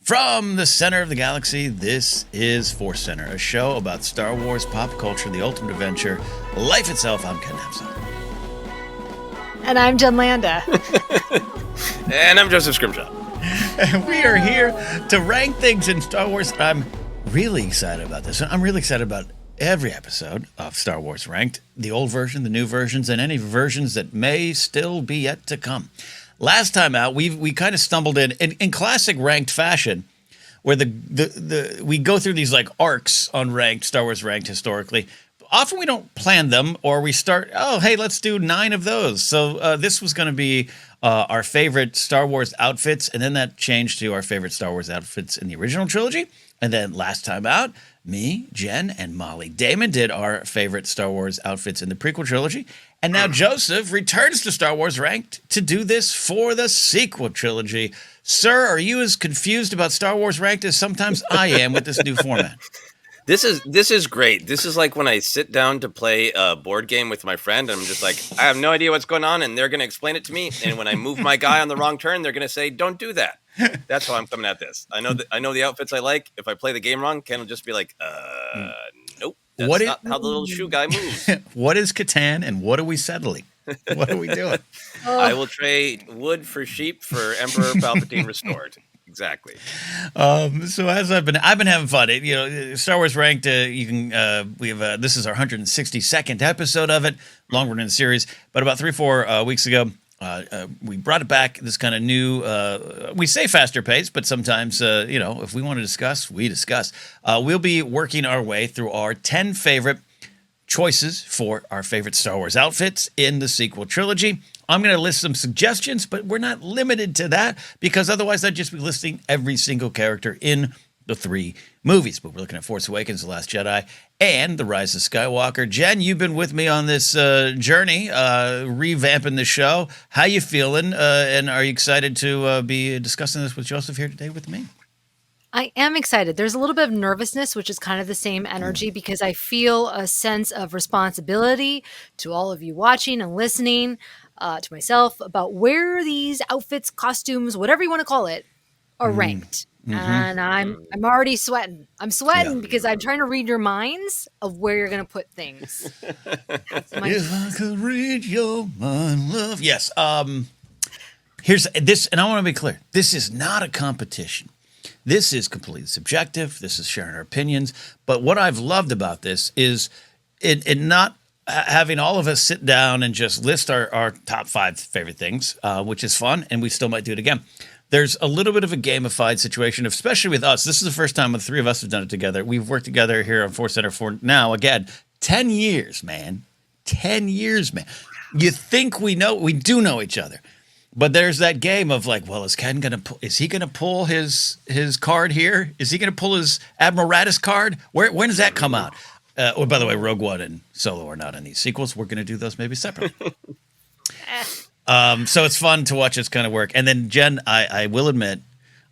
From the center of the galaxy, this is ForceCenter, a show about Star Wars, pop culture, the ultimate adventure, life itself. I'm Ken Napzok. And I'm Jen Landa. And I'm Joseph Scrimshaw. And we are here to rank things in Star Wars. I'm really excited about this. I'm really excited about every episode of Star Wars Ranked, the old version, the new versions, and any versions that may still be yet to come. Last time out, we kind of stumbled in classic ranked fashion, where we go through these like arcs on ranked, Star Wars Ranked historically. Often we don't plan them, or we start, hey, let's do 9 of those. So this was going to be our favorite Star Wars outfits, and then that changed to our favorite Star Wars outfits in the original trilogy. And then last time out, me, Jen, and Molly Damon did our favorite Star Wars outfits in the prequel trilogy. And now Joseph returns to Star Wars Ranked to do this for the sequel trilogy. Sir, are you as confused about Star Wars Ranked as sometimes I am with this new format? This is great. This is like when I sit down to play a board game with my friend, and I'm just like, I have no idea what's going on, and they're going to explain it to me. And when I move my guy on the wrong turn, they're going to say, "Don't do that." That's how I'm coming at this. I know the outfits I like. If I play the game wrong, Ken will just be like, "Nope, that's not how the little shoe guy moves." What is Catan, and what are we settling? What are we doing? I will trade wood for sheep for Emperor Palpatine restored. Exactly. So as I've been having fun. Star Wars Ranked. You can this is our 162nd episode of it, long run in the series. But about 3-4 weeks ago, we brought it back. This kind of new. We say faster pace, but sometimes if we want to discuss, we discuss. We'll be working our way through our 10 favorite choices for our favorite Star Wars outfits in the sequel trilogy. I'm going to list some suggestions, but we're not limited to that because otherwise I'd just be listing every single character in the 3 movies. But we're looking at Force Awakens, The Last Jedi, and The Rise of Skywalker. Jen, you've been with me on this journey, revamping the show. How you feeling? And are you excited to be discussing this with Joseph here today with me? I am excited. There's a little bit of nervousness, which is kind of the same energy because I feel a sense of responsibility to all of you watching and listening, to myself, about where these outfits, costumes, whatever you want to call it, are ranked. Mm-hmm. And I'm already sweating. I'm sweating because I'm trying to read your minds of where you're going to put things. If I could read your mind, love. Yes. Here's this, and I want to be clear. This is not a competition. This is completely subjective. This is sharing our opinions. But what I've loved about this is it not having all of us sit down and just list our top 5 favorite things, which is fun, and we still might do it again. There's a little bit of a gamified situation, especially with us. This is the first time the 3 of us have done it together. We've worked together here on ForceCenter for now, again, 10 years, man. 10 years, man. You think we do know each other. But there's that game of like, well, is Ken is he gonna pull his card here? Is he gonna pull his Admiral Raddus card? When does that come out? By the way, Rogue One and Solo are not in these sequels. We're gonna do those maybe separately. So it's fun to watch this kind of work. And then Jen, I will admit,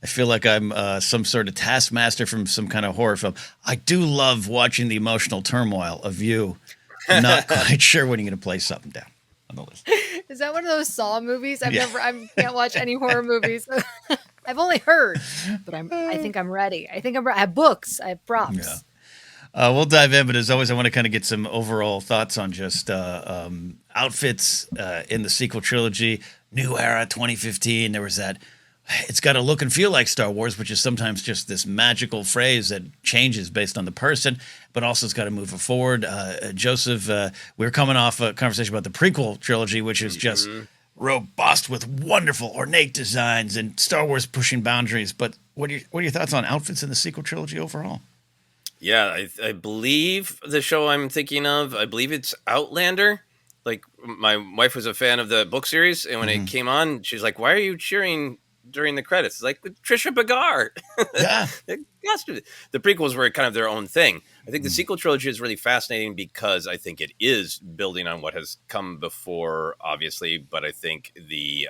I feel like I'm some sort of taskmaster from some kind of horror film. I do love watching the emotional turmoil of you not quite sure when you're gonna play something down on the list. Is that one of those Saw movies? I can't watch any horror movies. I've only heard, but I think I'm ready. I have books. I have props. Yeah. We'll dive in, but as always, I want to kind of get some overall thoughts on just outfits in the sequel trilogy. New Era 2015. There was that. It's got to look and feel like Star Wars, which is sometimes just this magical phrase that changes based on the person, but also it's got to move it forward. Joseph, we're coming off a conversation about the prequel trilogy, which is just robust with wonderful ornate designs and Star Wars pushing boundaries. But what are your thoughts on outfits in the sequel trilogy overall? Yeah, I believe the show I'm thinking of, I believe it's Outlander. Like, my wife was a fan of the book series, and when it came on, she's like, "Why are you cheering during the credits?" It's like, with Trisha Bogart. Yeah. The prequels were kind of their own thing. I think the sequel trilogy is really fascinating because I think it is building on what has come before, obviously, but I think the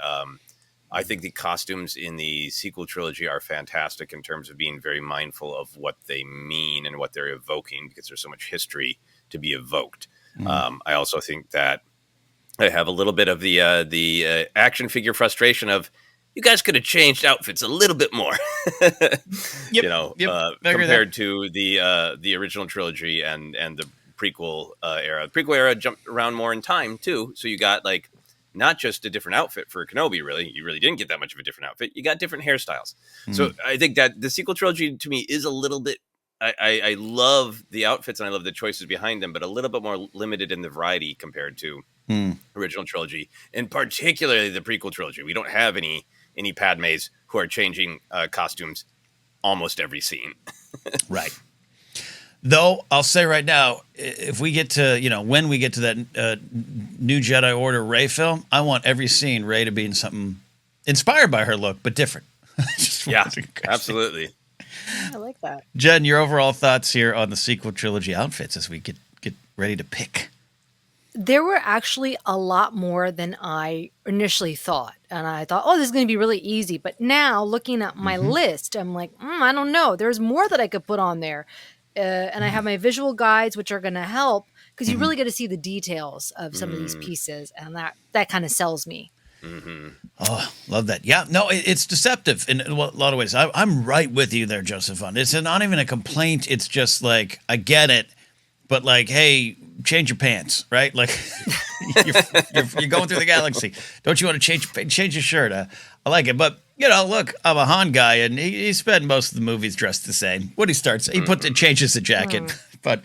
costumes in the sequel trilogy are fantastic in terms of being very mindful of what they mean and what they're evoking, because there's so much history to be evoked. I also think that I have a little bit of the action figure frustration of, you guys could have changed outfits a little bit more. Yep, You know, yep. I agree with compared to the original trilogy and the prequel era. The prequel era jumped around more in time too, so you got like not just a different outfit for Kenobi. Really, you really didn't get that much of a different outfit. You got different hairstyles. So I think that the sequel trilogy to me is a little bit. I love the outfits and I love the choices behind them, but a little bit more limited in the variety compared to original trilogy, and particularly the prequel trilogy. We don't have any Padmes who are changing costumes almost every scene. Right. Though I'll say right now, if we get to, when we get to that new Jedi Order Rey film, I want every scene Rey to be in something inspired by her look, but different. Yeah, absolutely. I like that. Jen, your overall thoughts here on the sequel trilogy outfits as we get ready to pick. There were actually a lot more than I initially thought. And I thought, oh, this is going to be really easy. But now looking at my list, I'm like, I don't know. There's more that I could put on there. And I have my visual guides, which are going to help because you really get to see the details of some of these pieces. And that kind of sells me. Oh, love that. Yeah, no, it's deceptive in a lot of ways. I'm right with you there, Joseph. It's not even a complaint. It's just like, I get it. But like, hey, change your pants, right? Like, you're going through the galaxy. Don't you want to change your shirt? I like it. But, look, I'm a Han guy, and he spent most of the movies dressed the same. When he starts, he changes the jacket. But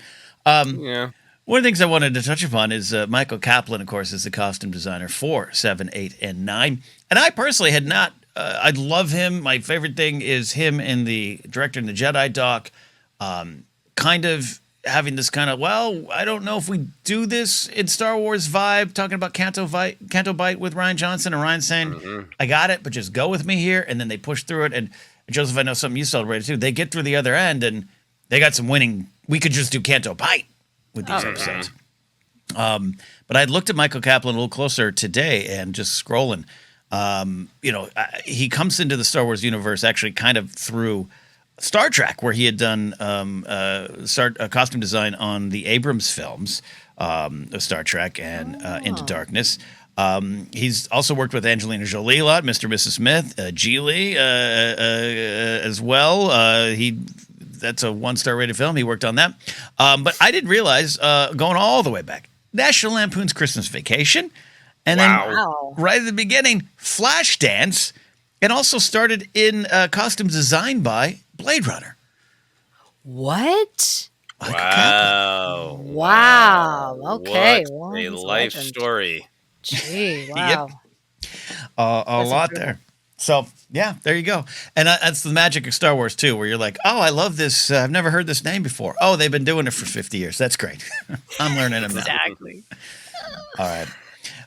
Yeah. one of the things I wanted to touch upon is Michael Kaplan, of course, is the costume designer for 7, 8, and 9. And I personally had not, I love him. My favorite thing is him and the director in the Jedi doc, kind of having this kind of, I don't know if we do this in Star Wars vibe, talking about Canto Bite with Rian Johnson, and Ryan saying, I got it, but just go with me here. And then they push through it. And Joseph, I know something you celebrated too. They get through the other end and they got some winning. We could just do Canto Bite with these episodes. But I looked at Michael Kaplan a little closer today and just scrolling. He comes into the Star Wars universe actually kind of through Star Trek, where he had done costume design on the Abrams films of Star Trek and Into Darkness. He's also worked with Angelina Jolie a lot, Mr. and Mrs. Smith, Geely as well. That's a 1-star rated film. He worked on that. But I didn't realize, going all the way back, National Lampoon's Christmas Vacation. And then right at the beginning, Flashdance. And also started in costumes designed by Blade Runner. What? Wow. Okay. What a life story. Gee, wow. A lot there. So, yeah, there you go. And that's the magic of Star Wars, too, where you're like, oh, I love this. I've never heard this name before. Oh, they've been doing it for 50 years. That's great. I'm learning them now. Exactly. All right.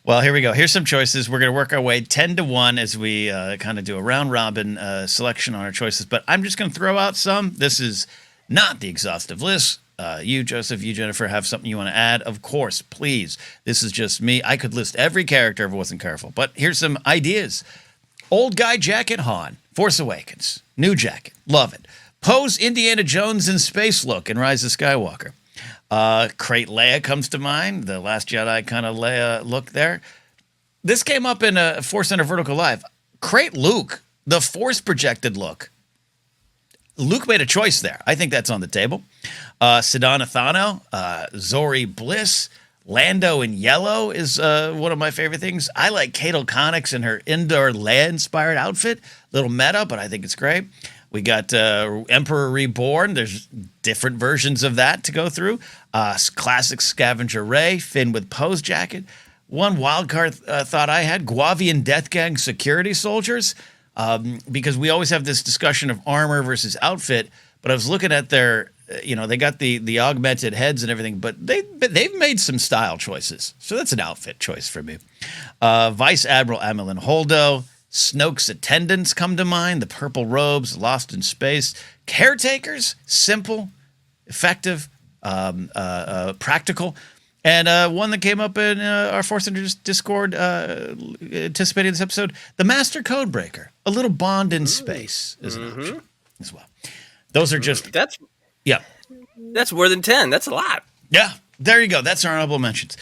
Well, here we go. Here's some choices. We're going to work our way 10-1 as we kind of do a round-robin selection on our choices. But I'm just going to throw out some. This is not the exhaustive list. You, Joseph, you, Jennifer, have something you want to add? Of course, please. This is just me. I could list every character if I wasn't careful. But here's some ideas. Old guy jacket Han, Force Awakens. New jacket, love it. Poe's Indiana Jones in space look in Rise of Skywalker. Crate Leia comes to mind, the Last Jedi kind of Leia look there. This came up in a ForceCenter Vertical Live. Crate Luke, the Force projected look. Luke made a choice there. I think that's on the table. Sedana Thano, Zori Bliss, Lando in yellow is one of my favorite things. I like Cato Connix in her Endor Leia-inspired outfit. Little meta, but I think it's great. We got Emperor Reborn. There's different versions of that to go through. Classic Scavenger Rey, Finn with Poe's jacket. One wildcard thought I had, Guavian Death Gang security soldiers, because we always have this discussion of armor versus outfit. But I was looking at their, they got the augmented heads and everything, but they've made some style choices. So that's an outfit choice for me. Vice Admiral Amelin Holdo. Snoke's attendants come to mind, the purple robes, Lost in Space. Caretakers, simple, effective, practical. And one that came up in our ForceCenter Discord, anticipating this episode, the Master Codebreaker. A little Bond in space is an option as well. Those are just... That's more than 10. That's a lot. Yeah, there you go. That's our honorable mentions.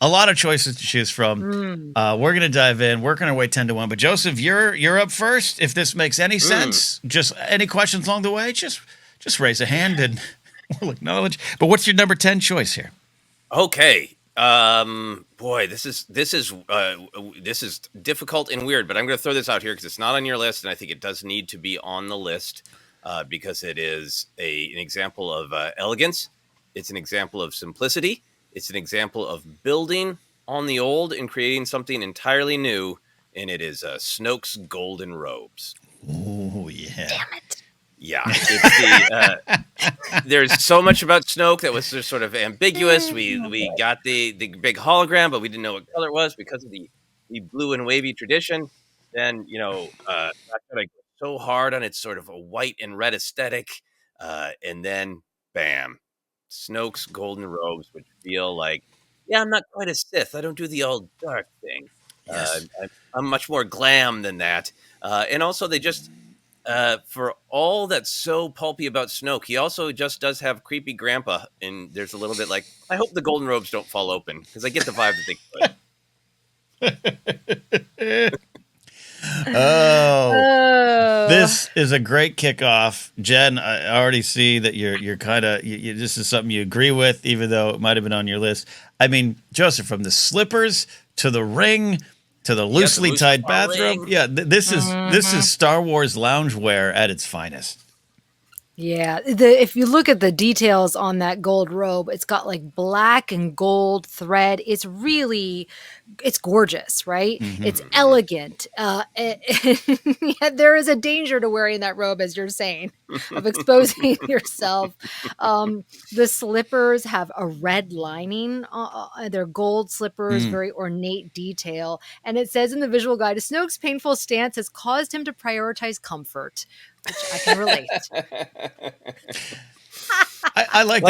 A lot of choices to choose from. We're going to dive in, working our way 10-1. But Joseph, you're up first. If this makes any sense, just any questions along the way, just raise a hand and we'll acknowledge. But what's your number 10 choice here? Okay. Boy, this is difficult and weird, but I'm going to throw this out here because it's not on your list, and I think it does need to be on the list because it is an example of elegance. It's an example of simplicity. It's an example of building on the old and creating something entirely new, and it is Snoke's golden robes. Oh yeah! Damn it! Yeah, it's there's so much about Snoke that was just sort of ambiguous. We got the big hologram, but we didn't know what color it was because of the blue and wavy tradition. Then not gonna go so hard on its sort of a white and red aesthetic, and then bam, Snoke's golden robes, which feel like, yeah, I'm not quite a Sith. I don't do the all dark thing. Yes. I'm much more glam than that, and also they just. For all that's so pulpy about Snoke, he also just does have creepy grandpa, and there's a little bit like, I hope the golden robes don't fall open, because I get the vibe that they could. This is a great kickoff. Jen, I already see that you're kind of, this is something you agree with, even though it might have been on your list. I mean, Joseph, from the slippers to the ring to the loosely tied bathrobe. Yeah, this is Star Wars loungewear at its finest. Yeah, if you look at the details on that gold robe, it's got like black and gold thread. It's gorgeous, right? Mm-hmm. It's elegant. Yet there is a danger to wearing that robe, as you're saying, of exposing yourself. The slippers have a red lining. They're gold slippers, very ornate detail. And it says in the visual guide, Snoke's painful stance has caused him to prioritize comfort, which I can relate. I like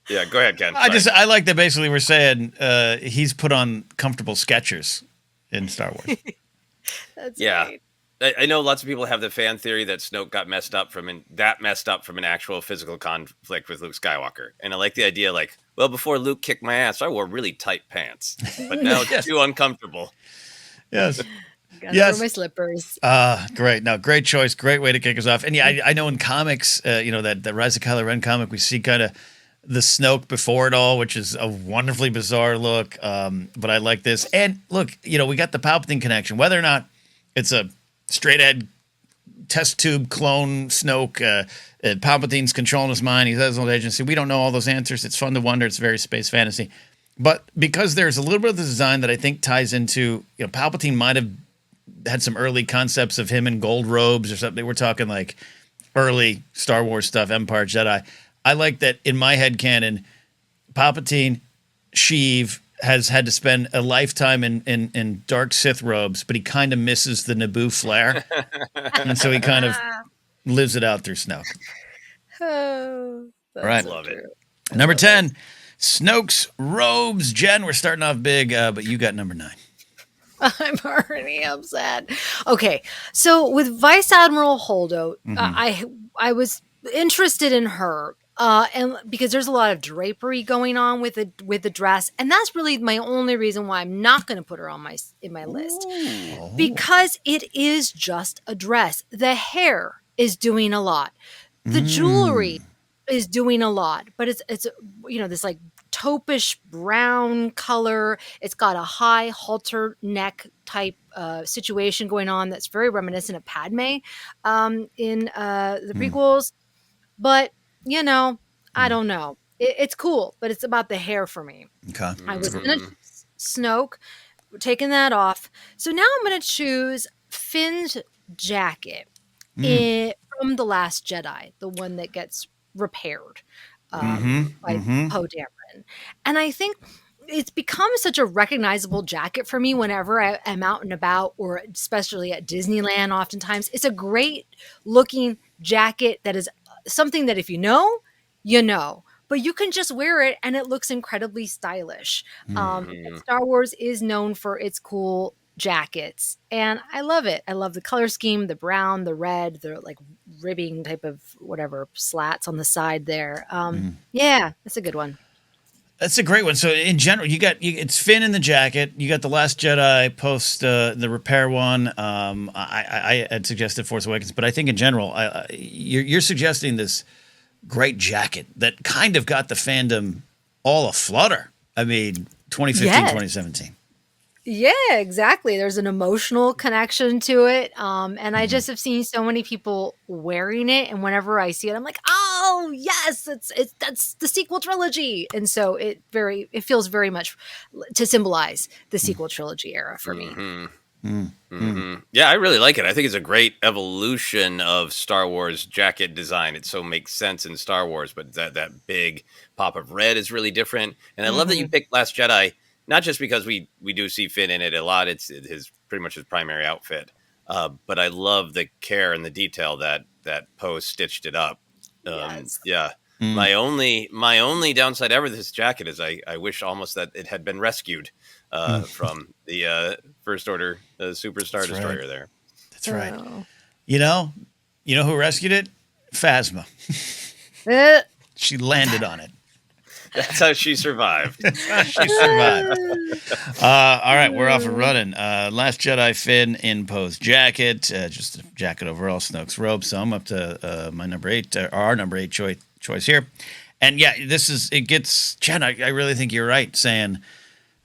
yeah, go ahead, Ken. I like that basically we're saying he's put on comfortable Skechers in Star Wars. That's yeah. right. I know lots of people have the fan theory that Snoke got messed up from an actual physical conflict with Luke Skywalker. And I like the idea, like, well, before Luke kicked my ass, I wore really tight pants, but now it's too uncomfortable. Yes. Yes. My slippers. Great. No, great choice. Great way to kick us off. And yeah, I know in comics, that Rise of Kylo Ren comic, we see kind of the Snoke before it all, which is a wonderfully bizarre look. But I like this. And look, we got the Palpatine connection. Whether or not it's a straight ahead test tube clone Snoke, Palpatine's controlling his mind. He has his own agency. We don't know all those answers. It's fun to wonder. It's very space fantasy. But because there's a little bit of the design that I think ties into, Palpatine might have had some early concepts of him in gold robes or something. We're talking like early Star Wars stuff, Empire, Jedi. I like that in my head canon, Palpatine, Sheev has had to spend a lifetime in dark Sith robes, but he kind of misses the Naboo flair. And so he kind of lives it out through Snoke. Oh, all right. Love it. Number 10, Snoke's robes. Jen, we're starting off big, but you got number 9. I'm already upset. Okay, so with Vice Admiral Holdo, I was interested in her, and because there's a lot of drapery going on with the dress, and that's really my only reason why I'm not going to put her on in my list, because it is just a dress. The hair is doing a lot, the jewelry is doing a lot, but it's this like taupish brown color. It's got a high halter neck type situation going on that's very reminiscent of Padme in the prequels. But, I don't know. It's cool, but it's about the hair for me. Okay. I was going to Snoke, taking that off. So now I'm going to choose Finn's jacket from The Last Jedi, the one that gets repaired by Poe Dameron. And I think it's become such a recognizable jacket for me whenever I am out and about, or especially at Disneyland oftentimes. It's a great looking jacket that is something that if you know, but you can just wear it and it looks incredibly stylish. Star Wars is known for its cool jackets, and I love it. I love the color scheme, the brown, the red, the like ribbing type of whatever slats on the side there. Yeah, that's a good one. That's a great one. So in general, it's Finn in the jacket. You got the Last Jedi post the repair one. I had suggested Force Awakens, but I think in general, you're suggesting this great jacket that kind of got the fandom all aflutter. I mean, 2015, Yes. 2017. Yeah, exactly. There's an emotional connection to it. And I just have seen so many people wearing it. And whenever I see it, I'm like, oh yes, that's the sequel trilogy. And so it feels very much to symbolize the sequel trilogy era for me. Yeah, I really like it. I think it's a great evolution of Star Wars jacket design. It so makes sense in Star Wars, but that big pop of red is really different. And I love that you picked Last Jedi, not just because we do see Finn in it a lot. It's his pretty much his primary outfit. But I love the care and the detail that Poe stitched it up. Yes. Yeah. My only downside ever to this jacket is I wish almost that it had been rescued from the First Order Superstar Destroyer right. there. That's right. Oh. You know who rescued it? Phasma. Eh, She landed on it. That's how she survived. She survived. All right, we're off and running. Last Jedi Finn in Poe's jacket, just a jacket overall, Snoke's robe. So I'm up to my number 8, our number 8 choice here. And yeah, it gets, Jen, I really think you're right saying,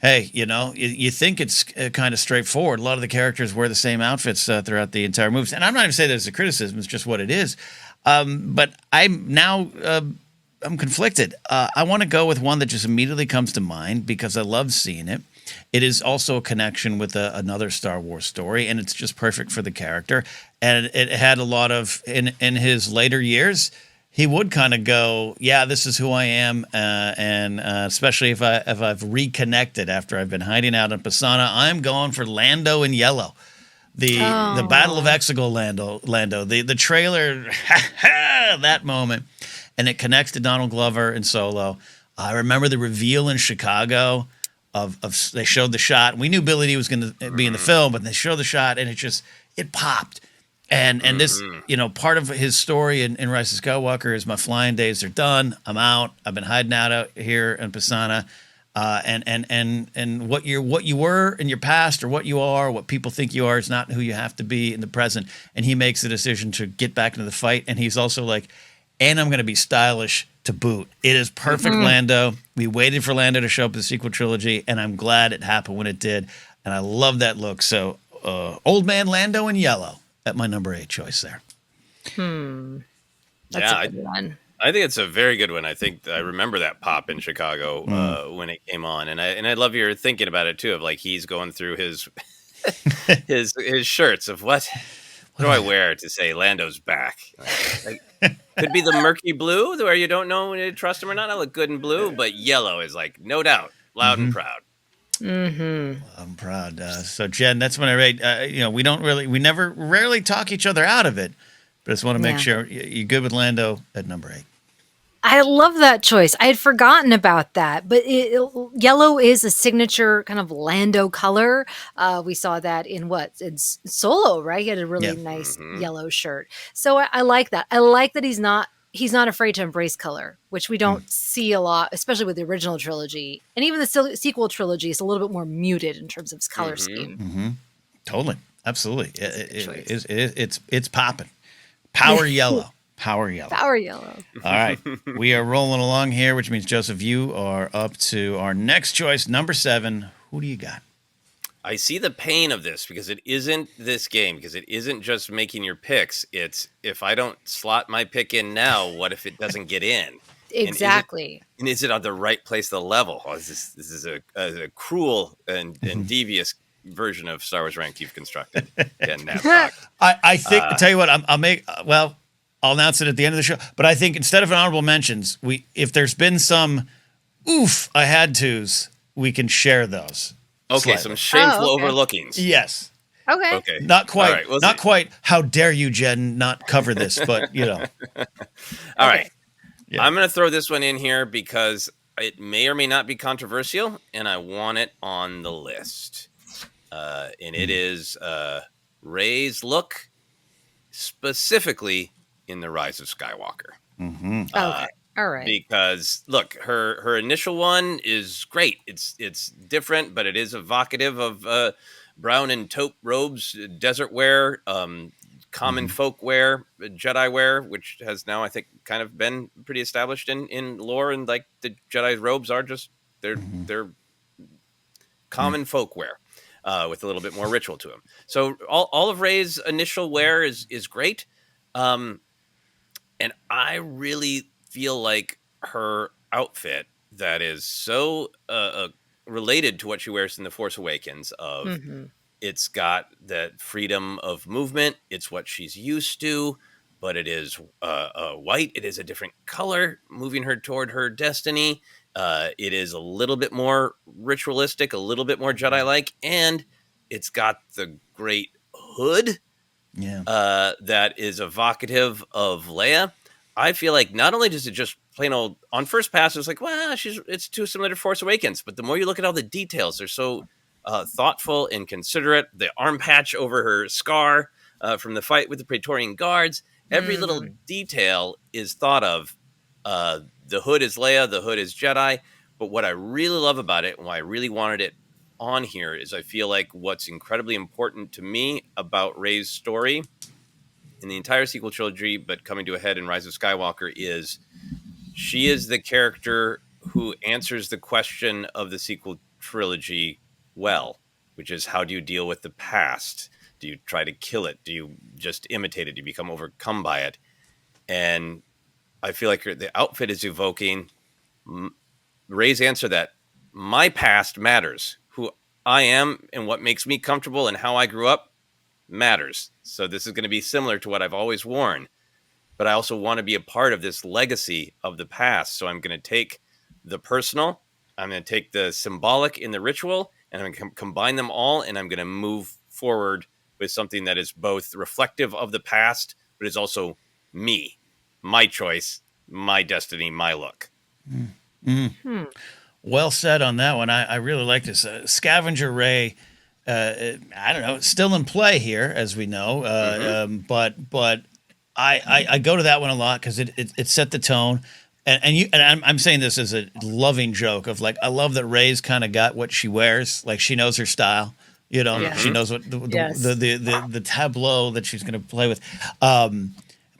hey, you think it's kind of straightforward. A lot of the characters wear the same outfits throughout the entire movie. And I'm not even saying that as a criticism, it's just what it is. But I'm conflicted. I want to go with one that just immediately comes to mind because I love seeing it. It is also a connection with another Star Wars story, and it's just perfect for the character. And it had a lot of, in his later years, he would kind of go, yeah, this is who I am. And especially if I've reconnected after I've been hiding out in Pisana, I'm going for Lando in yellow. The Battle of Exegol Lando, the trailer, that moment. And it connects to Donald Glover and Solo. I remember the reveal in Chicago of they showed the shot. We knew Billy D was going to be in the film, but they showed the shot and it popped. And this, part of his story in Rise of Skywalker is my flying days are done. I'm out. I've been hiding out here in Pisana. And what you were in your past or what you are, what people think you are is not who you have to be in the present. And he makes the decision to get back into the fight. And he's also like, and I'm going to be stylish to boot. It is perfect Lando. We waited for Lando to show up in the sequel trilogy, and I'm glad it happened when it did. And I love that look. So, old man Lando in yellow at my number 8 choice there. That's a good one. I think it's a very good one. I think I remember that pop in Chicago when it came on, and I love your thinking about it too. Of like he's going through his his shirts of what do I wear to say Lando's back? Could be the murky blue where you don't know when you trust him or not. I look good in blue, but yellow is like no doubt, loud and proud. I'm proud. So Jen, that's when I rate. We rarely talk each other out of it, but I just want to make sure you're good with Lando at number 8. I love that choice. I had forgotten about that, but yellow is a signature kind of Lando color. We saw that in Solo, right? He had a really nice yellow shirt. So I like that. I like that he's not afraid to embrace color, which we don't see a lot, especially with the original trilogy. And even the sequel trilogy is a little bit more muted in terms of its color scheme. Totally. Absolutely. It's popping. Power yellow. Power yellow. Power yellow. All right. We are rolling along here, which means, Joseph, you are up to our next choice, number 7. Who do you got? I see the pain of this because it isn't this game, because it isn't just making your picks. It's if I don't slot my pick in now, what if it doesn't get in? Exactly. And is it on the right place of the level? Oh, this is a cruel and devious version of Star Wars Ranked you've constructed. I think, tell you what, I'll announce it at the end of the show. But I think instead of an honorable mentions, if there's been some I had to's, we can share those. Okay, slightly. some shameful overlookings. Yes. Okay. Not quite. Right, we'll not see. quite. How dare you, Jen, not cover this? But All right. Yeah. I'm going to throw this one in here because it may or may not be controversial, and I want it on the list. And it is Rey's look, specifically in The Rise of Skywalker. All right. Because look, her initial one is great. It's different, but it is evocative of brown and taupe robes, desert wear, common folk wear, Jedi wear, which has now I think kind of been pretty established in lore, and like the Jedi's robes are just they're common folk wear. With a little bit more ritual to them. So all of Rey's initial wear is great. Um, and I really feel like her outfit that is so related to what she wears in The Force Awakens of Mm-hmm. it's got that freedom of movement. It's what she's used to, but it is white. It is a different color, moving her toward her destiny. It is a little bit more ritualistic, a little bit more Jedi-like, and it's got the great hood Yeah. that is evocative of Leia. I feel like not only does it just plain old on first pass, it's like, well, it's too similar to Force Awakens, but the more you look at all the details, they're so thoughtful and considerate. The arm patch over her scar from the fight with the Praetorian Guards, every little detail is thought of. The hood is Leia, the hood is Jedi. But what I really love about it and why I really wanted it on here is I feel like what's incredibly important to me about Rey's story in the entire sequel trilogy, but coming to a head in Rise of Skywalker, is she is the character who answers the question of the sequel trilogy well, which is how do you deal with the past? Do you try to kill it? Do you just imitate it? Do you become overcome by it? And I feel like the outfit is evoking Rey's answer that my past matters. Who I am and what makes me comfortable and how I grew up matters. So this is going to be similar to what I've always worn. But I also want to be a part of this legacy of the past. So I'm going to take the personal, I'm going to take the symbolic in the ritual, and I'm going to combine them all, and I'm going to move forward with something that is both reflective of the past, but is also me, my choice, my destiny, my look. Well said on that one. I really like this. Scavenger Ray, I don't know, it's still in play here, as we know. But I go to that one a lot because it set the tone. And I'm saying this as a loving joke of like, I love that Ray's kind of got what she wears. Like she knows her style. You know, Yeah. she knows what Yes. the tableau that she's going to play with.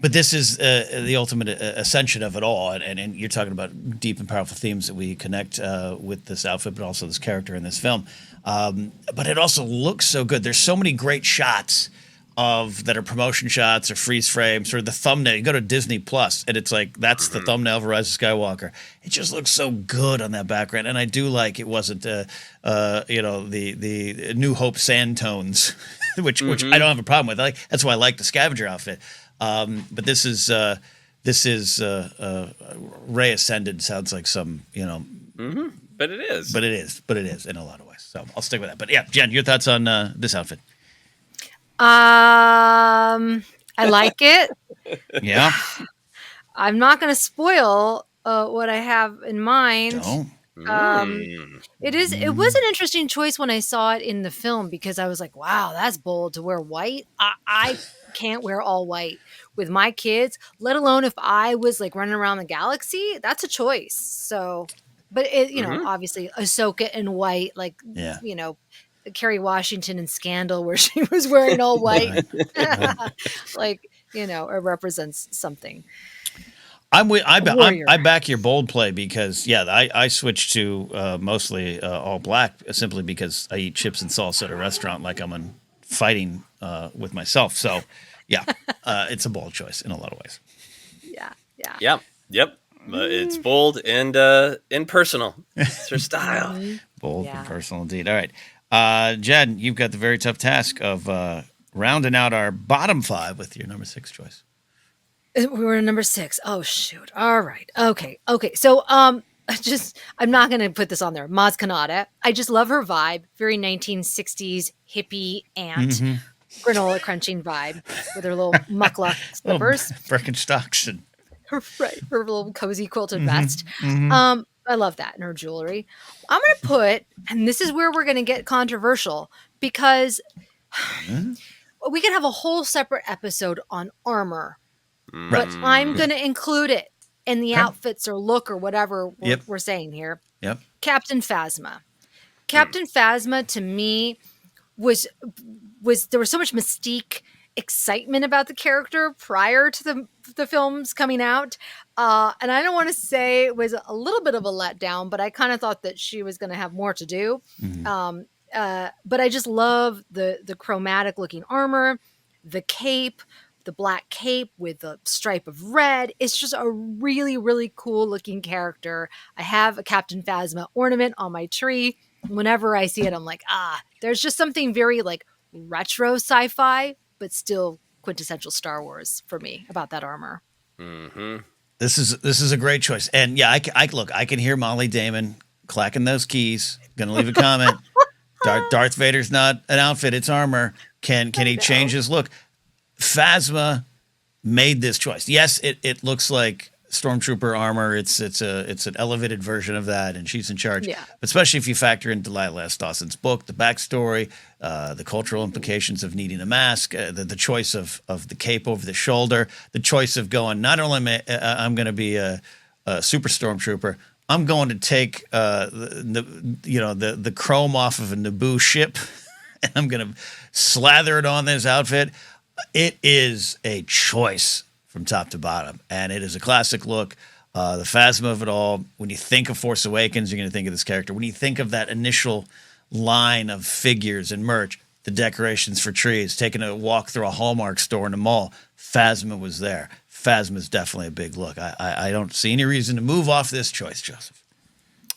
But this is the ultimate ascension of it all, and you're talking about deep and powerful themes that we connect with this outfit, but also this character in this film. But it also looks so good. There's so many great shots that are promotion shots or freeze frames or the thumbnail. You go to Disney Plus, and it's like that's the thumbnail of Rise of Skywalker. It just looks so good on that background, and I do like it wasn't the New Hope sand tones, which I don't have a problem with. That's why I like the scavenger outfit. But this is Rey Ascended sounds like some, But it is. but it is in a lot of ways. So I'll stick with that. But yeah, Jen, your thoughts on this outfit? I like it. Yeah. I'm not going to spoil what I have in mind. Don't. It was an interesting choice when I saw it in the film because I was like, wow, that's bold to wear white. I can't wear all white with my kids, let alone if I was like running around the galaxy. That's a choice. So, but it, obviously Ahsoka in white, like, Yeah. Kerry Washington in Scandal where she was wearing all white, like, it represents something. I back your bold play because I switched to mostly all black simply because I eat chips and salsa at a restaurant like I'm fighting with myself. So yeah, it's a bold choice in a lot of ways. Yeah. Yep. It's bold and personal. It's her style. Bold and personal indeed. All right, Jen, you've got the very tough task of rounding out our bottom five with your number 6 choice. We were in number 6. Oh shoot. All right. Okay. So I'm not going to put this on there. Maz Kanata. I just love her vibe. Very 1960s hippie aunt, granola crunching vibe with her little muckluck slippers. Birkenstocks and Right. Her little cozy quilted vest. I love that in her jewelry. I'm going to put, and this is where we're going to get controversial because we can have a whole separate episode on armor. But I'm going to include it in the Okay. outfits or look or whatever Yep. we're saying here. Yep. Captain Phasma. Captain Phasma to me was there was so much mystique, excitement about the character prior to the films coming out, and I don't want to say it was a little bit of a letdown, but I kind of thought that she was going to have more to do. Mhm. But I just love the chromatic looking armor, the cape, the black cape with the stripe of red. It's just a really, really cool looking character. I have a Captain Phasma ornament on my tree. Whenever I see it, I'm like, there's just something very like retro sci-fi, but still quintessential Star Wars for me about that armor. Mm-hmm. This is a great choice, and yeah, I can hear Molly Damon clacking those keys. Gonna leave a comment. Darth Vader's not an outfit; it's armor. Can he change his look? Phasma made this choice. Yes, it looks like stormtrooper armor. It's an elevated version of that, and she's in charge. Yeah. Especially if you factor in Delilah S. Dawson's book, the backstory, the cultural implications of needing a mask, the choice of the cape over the shoulder, the choice of going. Not only I'm going to be a super stormtrooper, I'm going to take the chrome off of a Naboo ship, and I'm going to slather it on this outfit. It is a choice from top to bottom, and it is a classic look. The Phasma of it all. When you think of Force Awakens, you're going to think of this character. When you think of that initial line of figures and merch, the decorations for trees, taking a walk through a Hallmark store in a mall, Phasma was there. Phasma is definitely a big look. I don't see any reason to move off this choice, Joseph.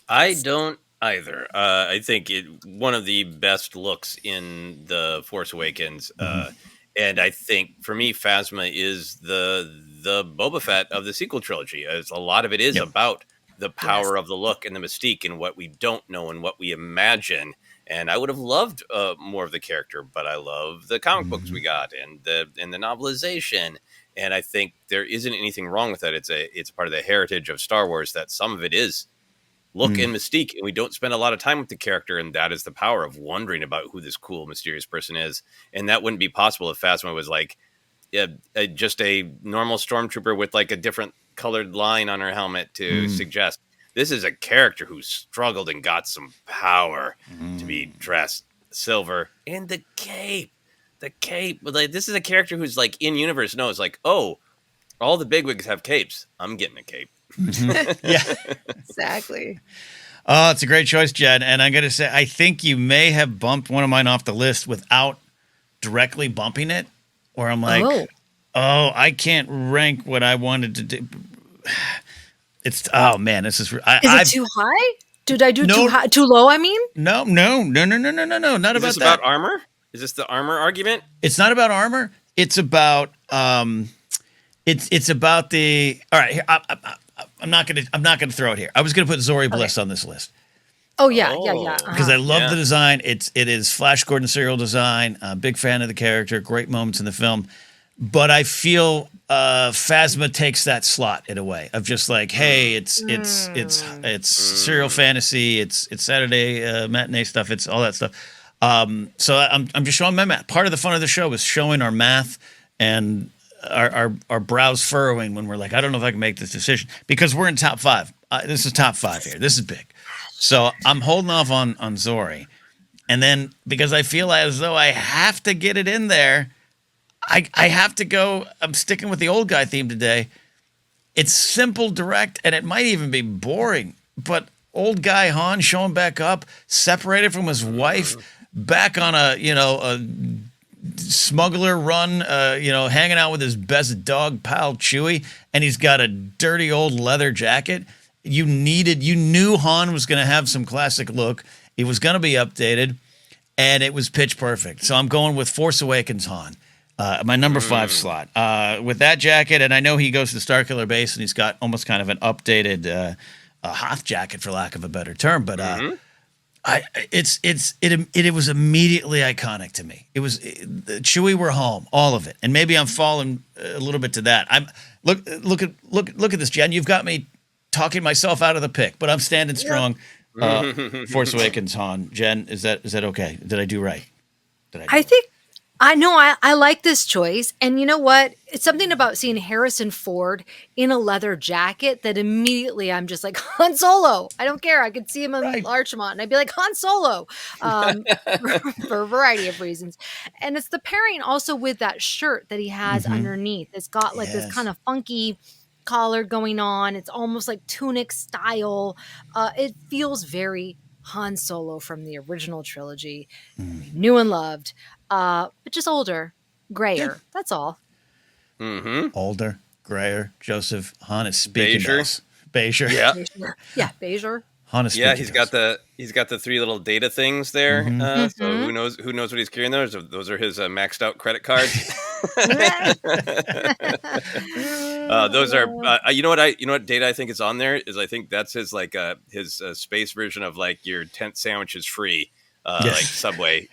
I don't either. I think one of the best looks in the Force Awakens, and I think for me, Phasma is the Boba Fett of the sequel trilogy. As a lot of it is about the power of the look and the mystique and what we don't know and what we imagine. And I would have loved more of the character, but I love the comic books we got and the novelization. And I think there isn't anything wrong with that. It's part of the heritage of Star Wars that some of it is look and mystique, and we don't spend a lot of time with the character, and that is the power of wondering about who this cool, mysterious person is. And that wouldn't be possible if Phasma was like just a normal stormtrooper with like a different colored line on her helmet to suggest this is a character who struggled and got some power to be dressed silver. And the cape, like this is a character who's like in universe knows like, oh, all the bigwigs have capes. I'm getting a cape. Yeah. Exactly. Oh, it's a great choice, Jen. And I'm going to say, I think you may have bumped one of mine off the list without directly bumping it, where I'm like, I can't rank what I wanted to do. This is. Is it too high? Did I do too high, too low? I mean, no. Not Is this that. about armor? Is this the armor argument? It's not about armor. It's about it's about the. All right, here, I'm not gonna throw it here. I was gonna put Zori Bliss on this list. Oh yeah. Because I love the design. It is Flash Gordon serial design. Big fan of the character. Great moments in the film. But I feel Phasma takes that slot in a way of just like, hey, it's serial fantasy. It's Saturday matinee stuff. It's all that stuff. So I'm just showing my math. Part of the fun of the show is showing our math and our brows furrowing when we're like, I don't know if I can make this decision because we're in top five. This is top five here. This is big. So I'm holding off on Zori. And then because I feel as though I have to get it in there, I have to go. I'm sticking with the old guy theme today. It's simple, direct, and it might even be boring. But old guy Han showing back up, separated from his wife, back on a smuggler run, hanging out with his best dog pal Chewie, and he's got a dirty old leather jacket. You knew Han was going to have some classic look. It was going to be updated, and it was pitch perfect. So I'm going with Force Awakens Han, my number 5 slot. With that jacket, and I know he goes to the Starkiller base, and he's got almost kind of an updated Hoth jacket, for lack of a better term, but it was immediately iconic to me. It was Chewie, we're home, all of it, and maybe I'm falling a little bit to that. Look at this, Jen. You've got me talking myself out of the pick, but I'm standing strong. Force Awakens Han. Jen, is that okay? Did I do right? I think I know I like this choice. And you know what? It's something about seeing Harrison Ford in a leather jacket that immediately I'm just like, Han Solo. I don't care. I could see him in Right. Larchmont and I'd be like, Han Solo, um, for a variety of reasons. And it's the pairing also with that shirt that he has Mm-hmm. underneath. It's got like this kind Yes. of funky collar going on. It's almost like tunic style. It feels very Han Solo from the original trilogy that we knew and loved, but just older, Yeah. grayer. That's all. Mm-hmm. Older, grayer. Joseph Hahn is speaking to Bezier. us. Bezier. Yeah. Beige. Yeah, beige. Hahn is Yeah, speaking to us. he's got the three little data things there. Mm-hmm. So Mm-hmm. who knows what he's carrying there? Those are his maxed out credit cards. Those are you know what data I think is on there is I think that's his space version of like your tent sandwich is free, like Yes. Subway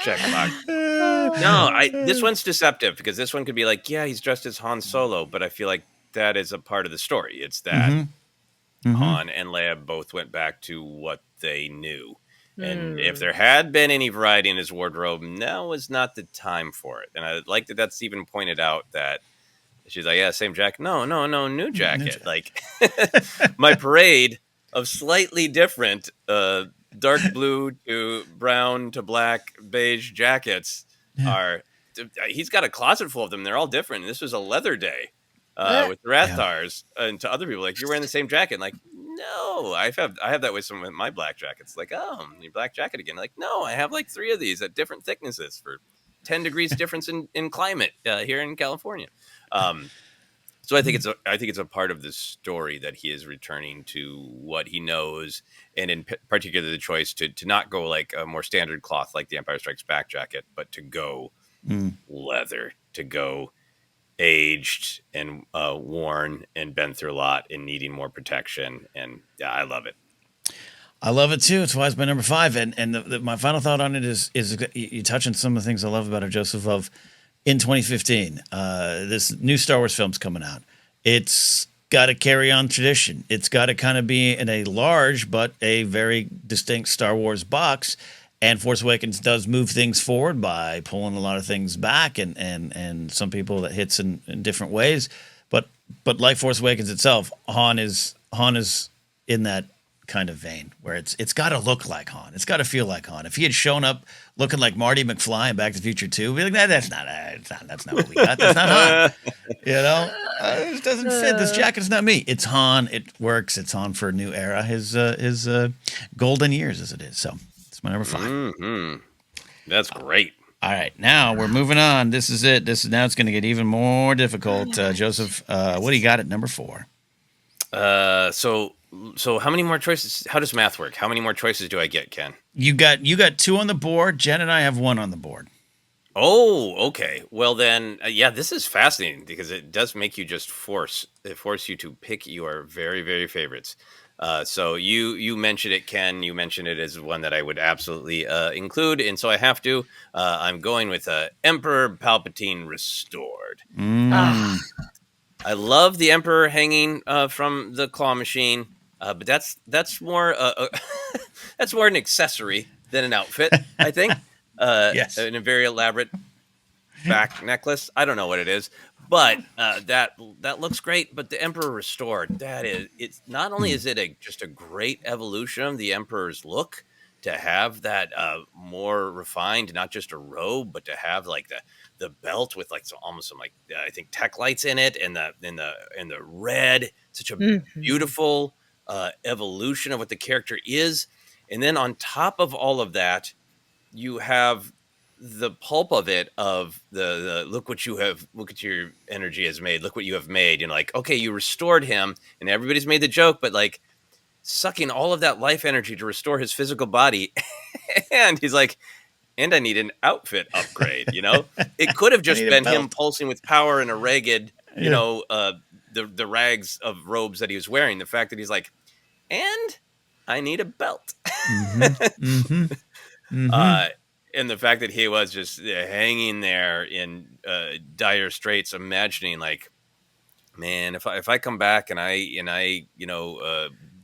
checkbox. No, I this one's deceptive because this one could be like, yeah, he's dressed as Han Solo, but I feel like that is a part of the story. It's that Mm-hmm. Mm-hmm. Han and Leia both went back to what they knew. And if Mm. there had been any variety in his wardrobe, now was not the time for it. And I like that that's even pointed out that she's like, yeah, same jacket. No, new jacket. Ninja. Like my parade of slightly different dark blue to brown to black beige jackets Yeah. are he's got a closet full of them. They're all different. And this was a leather day with the Yeah. Rathars, and to other people, like you're wearing the same jacket. Like, no, I have that with some of my black jackets. Like, oh, your black jacket again. Like, no, I have like 3 of these at different thicknesses for 10 degrees difference in climate here in California. So I think it's a part of the story that he is returning to what he knows, and in particular the choice to not go like a more standard cloth like the Empire Strikes Back jacket, but to go Mm. leather, to go aged and worn and been through a lot and needing more protection. And yeah, I love it. I love it too. It's why it's my number 5. And my final thought on it is you touch on some of the things I love about it, Joseph. Of in 2015, this new Star Wars film's coming out. It's got to carry on tradition. It's got to kind of be in a large but a very distinct Star Wars box. And Force Awakens does move things forward by pulling a lot of things back, and some people that hits in different ways. But like Force Awakens itself, Han is in that kind of vein where it's got to look like Han. It's got to feel like Han. If he had shown up looking like Marty McFly in Back to the Future 2, we'd be like, that's not what we got. That's not Han. You know, it doesn't fit. This jacket's not me. It's Han. It works. It's Han for a new era. His golden years as it is. So it's my number 5. Mm-hmm. That's great. All right, now we're moving on. This is it. Now it's going to get even more difficult. Joseph, what do you got at number 4? So how many more choices? How does math work? How many more choices do I get, Ken? You got 2 on the board. Jen and I have 1 on the board. Oh, okay. Well then, yeah, this is fascinating because it does make you just force you to pick your very, very favorites. So you mentioned it, Ken. You mentioned it as one that I would absolutely include, and so I have to. I'm going with Emperor Palpatine Restored. Ah, I love the Emperor hanging from the claw machine, but that's more that's more an accessory than an outfit, I think. Yes. In a very elaborate back necklace. I don't know what it is, but that looks great. But the Emperor Restored, it's not only is it just a great evolution of the Emperor's look to have that more refined, not just a robe, but to have like the belt with like almost some like I think tech lights in it, and the red, such a mhm. beautiful evolution of what the character is. And then on top of all of that, you have the pulp of it, of the look what your energy has made, look what you have made. And like, okay, you restored him, and everybody's made the joke, but like sucking all of that life energy to restore his physical body. And he's like, and I need an outfit upgrade. It could have I just need a been him belt. pulsing with power and a ragged, Yeah. the rags of robes that he was wearing. The fact that he's like, and I need a belt. Mm-hmm. Mm-hmm. Mm-hmm. uh, and the fact that he was just hanging there in dire straits, imagining like, man, if I come back and I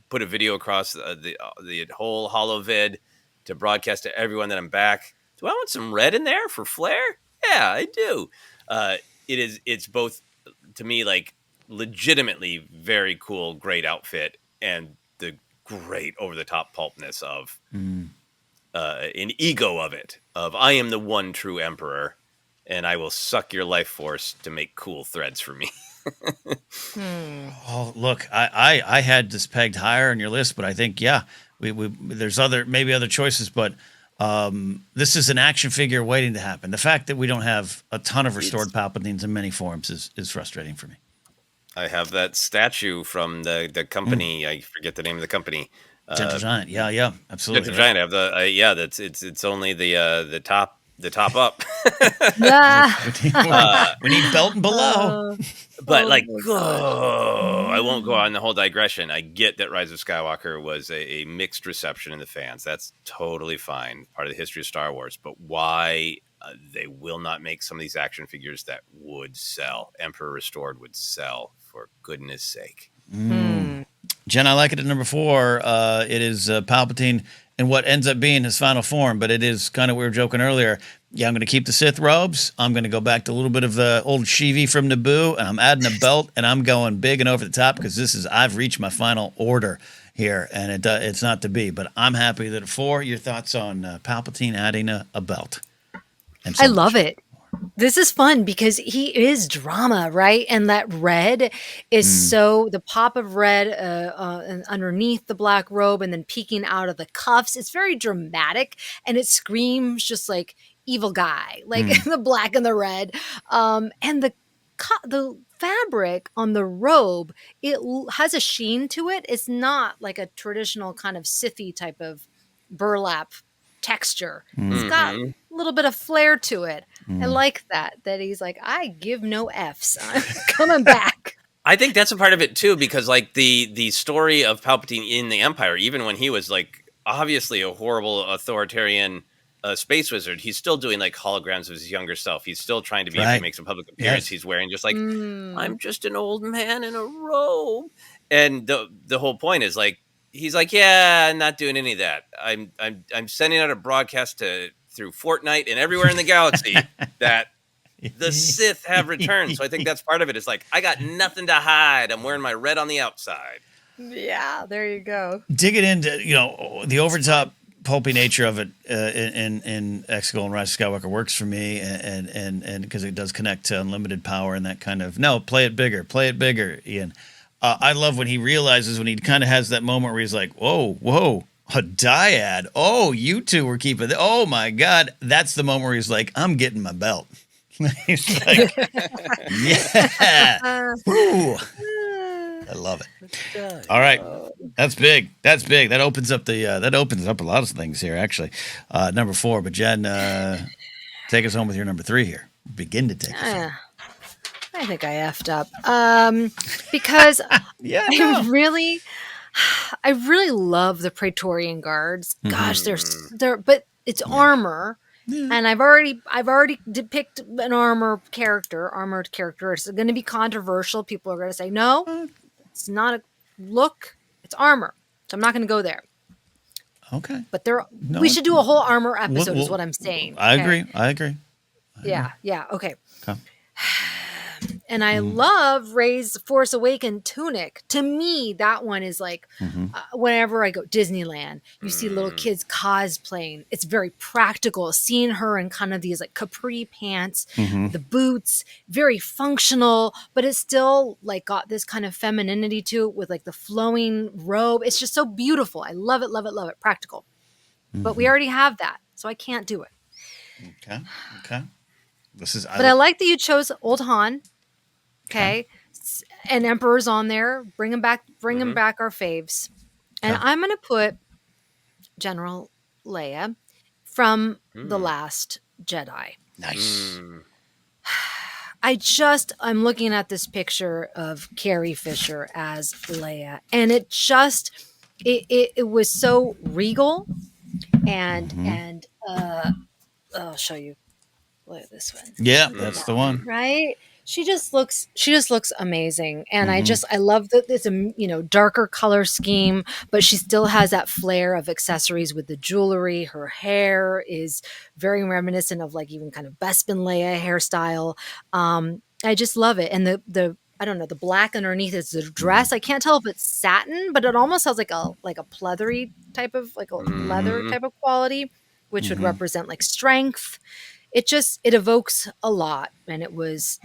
put a video across the whole holo vid to broadcast to everyone that I'm back, do I want some red in there for flair? Yeah, I do. It's both, to me, like legitimately very cool, great outfit, and the great over the top pulpness of an ego of it. Of I am the one true emperor, and I will suck your life force to make cool threads for me. Oh, look, I had this pegged higher on your list, but I think we there's maybe other choices, but this is an action figure waiting to happen. The fact that we don't have a ton of restored Palpatines in many forms is frustrating for me. I have that statue from the company. I forget the name of the company. Gentle Giant, yeah, absolutely. Gentle Giant. I have the that's it's only the top up. We need belt and below. But I won't go on the whole digression. I get that Rise of Skywalker was a mixed reception in the fans. That's totally fine, part of the history of Star Wars. But why they will not make some of these action figures that would sell? Emperor Restored would sell, for goodness sake. Jen, I like it at number 4. It is Palpatine in what ends up being his final form, but it is kind of, we were joking earlier. Yeah, I'm going to keep the Sith robes. I'm going to go back to a little bit of the old Shivi from Naboo, and I'm adding a belt, and I'm going big and over the top because I've reached my final order here, and it's not to be. But I'm happy that at 4, your thoughts on Palpatine adding a belt. I love it. This is fun because he is drama, right? And that red is so, the pop of red and underneath the black robe and then peeking out of the cuffs. It's very dramatic and it screams just like evil guy, like the black and the red. And the fabric on the robe, it has a sheen to it. It's not like a traditional kind of Sithy type of burlap texture. It's got a little bit of flair to it. I like that he's like, I give no F's. I'm coming back. I think that's a part of it too, because like the story of Palpatine in the Empire, even when he was like obviously a horrible authoritarian space wizard, he's still doing like holograms of his younger self. He's still trying to be, if he makes a public appearance, he's wearing just like, I'm just an old man in a robe. And the whole point is like, he's like, yeah, I'm not doing any of that. I'm sending out a broadcast through Fortnite and everywhere in the galaxy that the Sith have returned. So I think that's part of it. It's like, I got nothing to hide. I'm wearing my red on the outside. Yeah, there you go. Dig it into, the over-the-top pulpy nature of it in Exegol and Rise of Skywalker works for me, and because it does connect to unlimited power and that kind of, play it bigger, Ian. I love when he realizes, when he kind of has that moment where he's like, whoa, a dyad. Oh, you two were keeping it. Oh, my God. That's the moment where he's like, I'm getting my belt. He's like, yeah. Ooh. I love it. All right. That's big. That opens up a lot of things here, actually. Number 4. But Jen, take us home with your number 3 here. Begin to take us home. I think I effed up because I really love the Praetorian Guards. Gosh, they're but it's armor, and I've already depicted an armored character. It's going to be controversial. People are going to say no, it's not a look. It's armor, so I'm not going to go there. Okay, but we should do a whole armor episode. Is what I'm saying. I agree. Yeah. Okay. And I love Rey's Force Awakened tunic. To me, that one is like, whenever I go Disneyland, you see little kids cosplaying. It's very practical. Seeing her in kind of these like capri pants, the boots, very functional, but it's still like got this kind of femininity to it with like the flowing robe. It's just so beautiful. I love it, love it, love it. Practical. But we already have that, so I can't do it. Okay. But I like that you chose Old Han. Okay. And Emperor's on there. Bring him back our faves. And I'm going to put General Leia from The Last Jedi. Nice. I'm looking at this picture of Carrie Fisher as Leia, and it was so regal and I'll show you. Look at this one. Yeah, that's the one. Right? She just looks amazing, and Mm-hmm. I love that it's a darker color scheme, but she still has that flair of accessories with the jewelry. Her hair is very reminiscent of like even kind of Bespin Leia hairstyle. I just love it, and the I don't know, the black underneath is the Mm-hmm. dress. I can't tell if it's satin, but it almost has like a pleathery type of like a leather Hmm. type of quality, which would Mm-hmm. represent like strength. It evokes a lot, and it was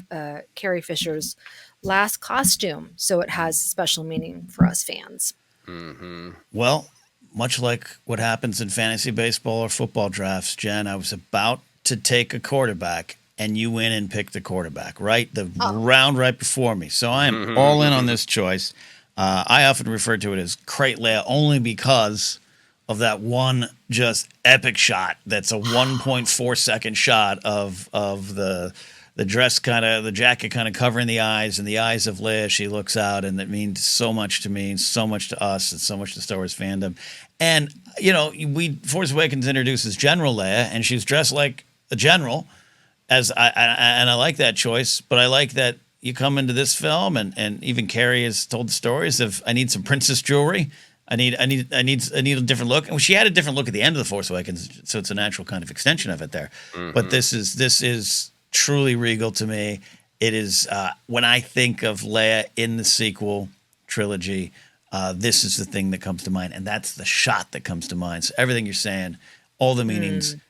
Carrie Fisher's last costume, so it has special meaning for us fans. Hmm. Well, much like what happens in fantasy baseball or football drafts, Jen, I was about to take a quarterback and you went and picked the quarterback, right? The Oh, round right before me. So I am all in on this choice. I often refer to it as Crate Leia only because of that one just epic shot. That's a 1.4 second shot of the dress kind of the jacket kind of covering the eyes and the eyes of Leia. She looks out, and that means so much to me, so much to us, and so much to Star Wars fandom. And we Force Awakens introduces General Leia, and she's dressed like a general. And I like that choice, but I like that you come into this film, and even Carrie has told the stories of I need some princess jewelry. I need a different look. And she had a different look at the end of the Force Awakens, so it's a natural kind of extension of it there. But Hmm. this is truly regal to me. It is when I think of Leia in the sequel trilogy, this is the thing that comes to mind, and that's the shot that comes to mind. So everything you're saying, all the meanings, mm.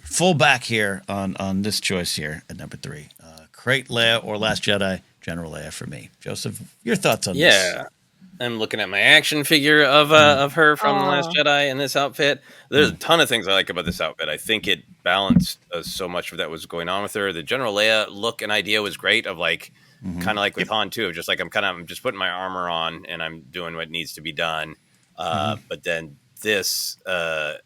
full back here on this choice here at number 3. Crate Leia or Last Jedi, General Leia for me. Joseph, your thoughts on this? Yeah. I'm looking at my action figure Mm, of her from The Last Oh, Jedi in this outfit. There's a mm, ton of things I like about this outfit. I think it balanced so much of that was going on with her. The General Leia look and idea was great. Of like, mm-hmm. kind of like with Yep. Han too. Of just like I'm just putting my armor on and I'm doing what needs to be done. Mm-hmm. But then this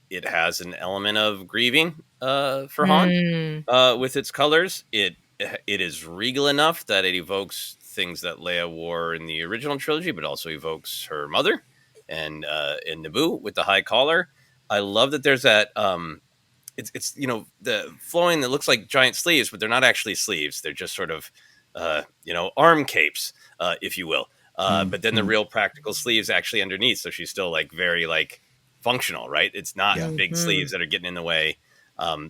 it has an element of grieving for Han mm. with its colors. It is regal enough that it evokes things that Leia wore in the original trilogy, but also evokes her mother and in Naboo with the high collar. I love that there's that. It's the flowing that looks like giant sleeves, but they're not actually sleeves. They're just sort of arm capes, if you will. But then the Mm-hmm. real practical sleeves actually underneath, so she's still like very like functional, right? It's Yeah. not big Mhm. sleeves that are getting in the way.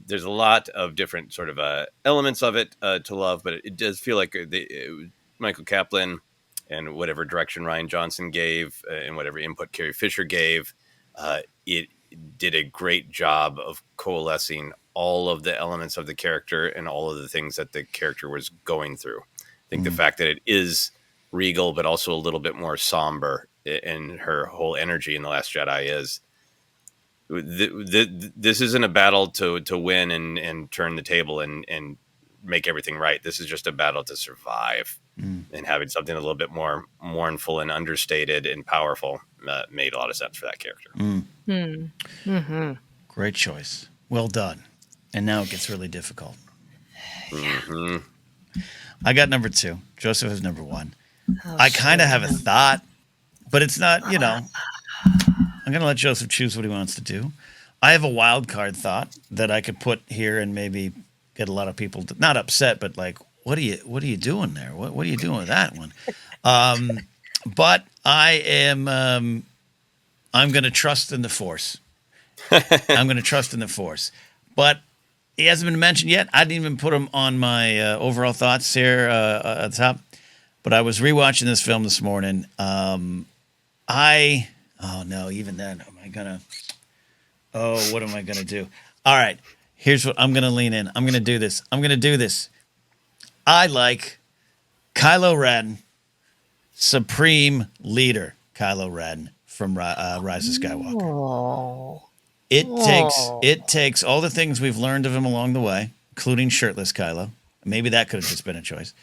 There's a lot of different sort of elements of it to love, but it does feel like Michael Kaplan and whatever direction Ryan Johnson gave and whatever input Carrie Fisher gave, it did a great job of coalescing all of the elements of the character and all of the things that the character was going through. I think the Mm-hmm. fact that it is regal, but also a little bit more somber in her whole energy in The Last Jedi is this isn't a battle to win and turn the table and make everything right. This is just a battle to survive, and having something a little bit more mournful and understated and powerful made a lot of sense for that character. Mm. Mm. Mhm. Great choice. Well done. And now it gets really difficult. Hmm. I got number 2. Joseph has number 1. Oh, I kind of shit. have a thought, but it's not, I'm going to let Joseph choose what he wants to do. I have a wild card thought that I could put here and maybe get a lot of people not upset, but like, what are you doing there? What are you doing with that one? But I'm going to trust in the Force. I'm going to trust in the Force. But he hasn't been mentioned yet. I didn't even put him on my overall thoughts here at the top. But I was rewatching this film this morning. Oh no, even then, what am I gonna do? All right, here's what I'm gonna lean in. I'm gonna do this. I like Kylo Ren, Supreme Leader Kylo Ren from Rise of Skywalker. Oh. It takes Oh. it takes all the things we've learned of him along the way, including shirtless Kylo. Maybe that could have just been a choice.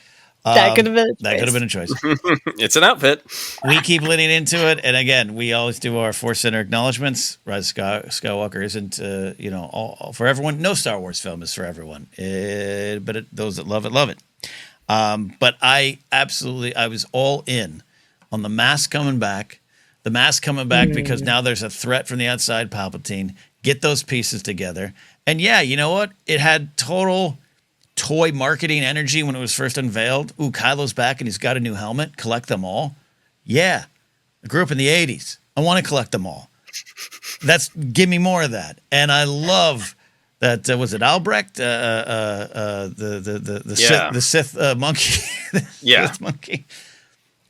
That could have been a That could have choice. been a choice. It's an outfit. We keep leaning into it, and again, we always do our ForceCenter acknowledgments. Rise of Skywalker isn't, all for everyone. No Star Wars film is for everyone, but those that love it, love it. But I was all in on the mask coming back. The mask coming back because Mm. now there's a threat from the outside, Palpatine. Get those pieces together, and yeah, you know what? It had total toy marketing energy when it was first unveiled. Ooh, Kylo's back and he's got a new helmet. Collect them all. Yeah. I grew up in the 80s. I want to collect them all. Give me more of that. And I love that. Was it Albrecht? The Sith monkey. Sith monkey.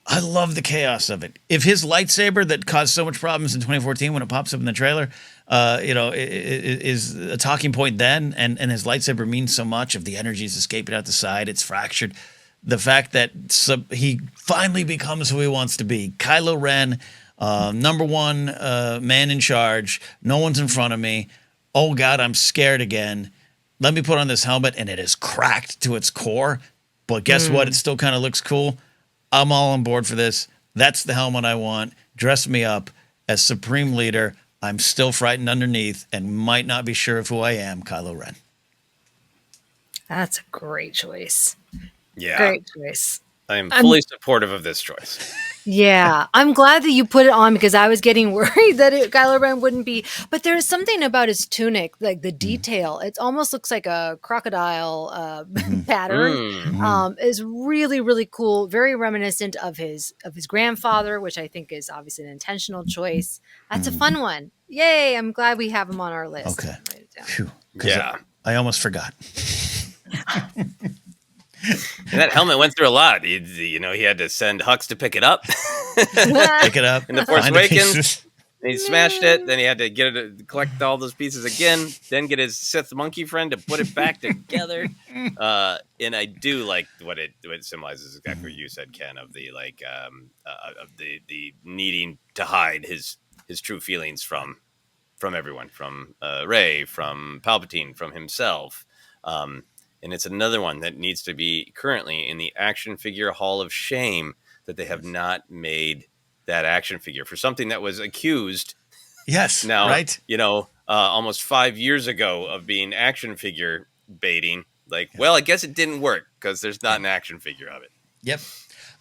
I love the chaos of it. If his lightsaber that caused so much problems in 2014 when it pops up in the trailer, is a talking point then, and his lightsaber means so much. If the energy is escaping out the side, it's fractured. The fact that he finally becomes who he wants to be. Kylo Ren, number one man in charge. No one's in front of me. Oh, God, I'm scared again. Let me put on this helmet, and it is cracked to its core. But guess what? It still kind of looks cool. I'm all on board for this. That's the helmet I want. Dress me up as Supreme Leader. I'm still frightened underneath and might not be sure of who I am, Kylo Ren. That's a great choice. Yeah. Great choice. I am fully supportive of this choice. Yeah, I'm glad that you put it on because I was getting worried that Kylo Ren wouldn't be. But there's something about his tunic, like the detail. It almost looks like a crocodile pattern. Is really, really cool. Very reminiscent of his grandfather, which I think is obviously an intentional choice. That's a fun one. Yay! I'm glad we have him on our list. Okay. Write it down. Phew, Yeah. I almost forgot. And that helmet went through a lot. He had to send Hux to pick it up. Pick it up. In The Force find the Awakens, pieces. he smashed it. Then he had to get it to collect all those pieces again. Then get his Sith monkey friend to put it back together. And I do like what it symbolizes, exactly what you said, Ken, of the the needing to hide his true feelings from everyone, from Rey, from Palpatine, from himself. And it's another one that needs to be currently in the action figure Hall of Shame that they have not made that action figure for something that was accused. Yes. Now, right. Almost 5 years ago of being action figure baiting. Well, I guess it didn't work because there's not an action figure of it. Yep.